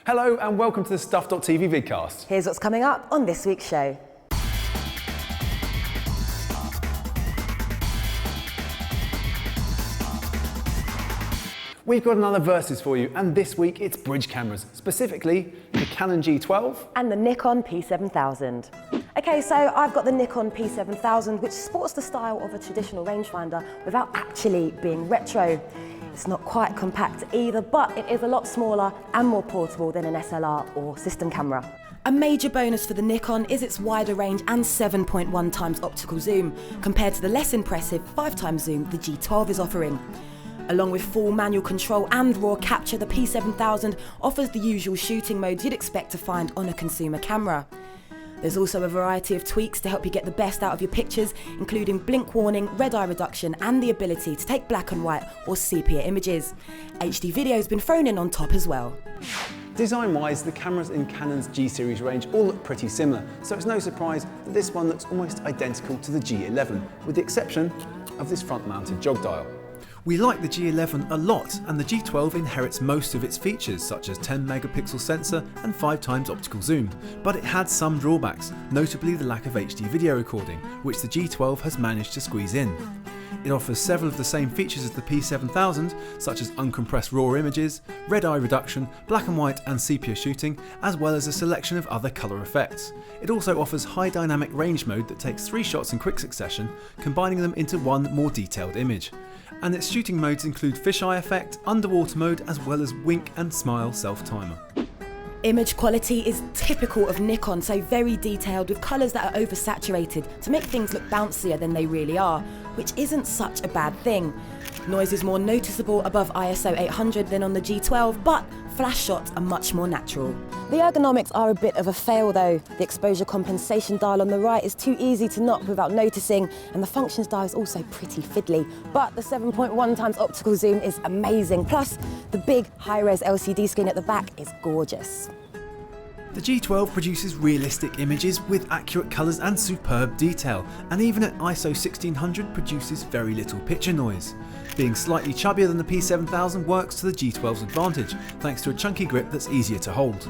Hello and welcome to the Stuff.tv vidcast. Here's what's coming up on this week's show. We've got another Versus for you, and this week it's bridge cameras, specifically the Canon G12 and the Nikon P7000. Okay, so I've got the Nikon P7000, which sports the style of a traditional rangefinder without actually being retro. It's not quite compact either, but it is a lot smaller and more portable than an SLR or system camera. A major bonus for the Nikon is its wider range and 7.1 times optical zoom, compared to the less impressive 5 times zoom the G12 is offering. Along with full manual control and raw capture, the P7000 offers the usual shooting modes you'd expect to find on a consumer camera. There's also a variety of tweaks to help you get the best out of your pictures, including blink warning, red eye reduction, and the ability to take black and white or sepia images. HD video's been thrown in on top as well. Design-wise, the cameras in Canon's G series range all look pretty similar, so it's no surprise that this one looks almost identical to the G11, with the exception of this front-mounted jog dial. We like the G11 a lot, and the G12 inherits most of its features such as 10 megapixel sensor and 5 times optical zoom, but it had some drawbacks, notably the lack of HD video recording, which the G12 has managed to squeeze in. It offers several of the same features as the P7000, such as uncompressed raw images, red eye reduction, black and white and sepia shooting, as well as a selection of other colour effects. It also offers high dynamic range mode that takes 3 shots in quick succession, combining them into one more detailed image. And its shooting modes include fisheye effect, underwater mode, as well as wink and smile self-timer. Image quality is typical of Nikon, so very detailed with colours that are oversaturated to make things look bouncier than they really are, which isn't such a bad thing. Noise is more noticeable above ISO 800 than on the G12, but flash shots are much more natural. The ergonomics are a bit of a fail though. The exposure compensation dial on the right is too easy to knock without noticing, and the functions dial is also pretty fiddly. But the 7.1 times optical zoom is amazing, plus the big high-res LCD screen at the back is gorgeous. The G12 produces realistic images with accurate colours and superb detail, and even at ISO 1600 produces very little picture noise. Being slightly chubbier than the P7000 works to the G12's advantage, thanks to a chunky grip that's easier to hold.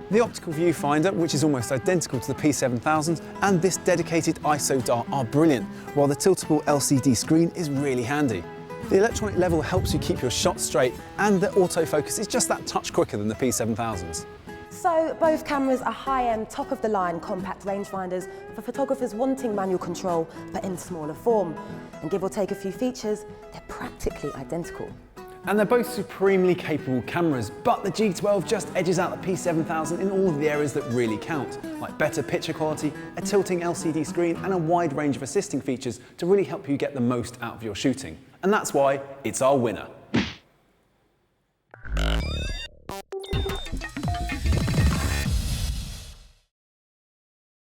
The Optical Viewfinder, which is almost identical to the P7000, and this dedicated ISO dial are brilliant, while the tiltable LCD screen is really handy. The electronic level helps you keep your shots straight, and the autofocus is just that touch quicker than the P7000's. So both cameras are high-end, top-of-the-line compact rangefinders for photographers wanting manual control but in smaller form. And give or take a few features, they're practically identical. And they're both supremely capable cameras, but the G12 just edges out the P7000 in all of the areas that really count, like better picture quality, a tilting LCD screen, and a wide range of assisting features to really help you get the most out of your shooting. And that's why it's our winner.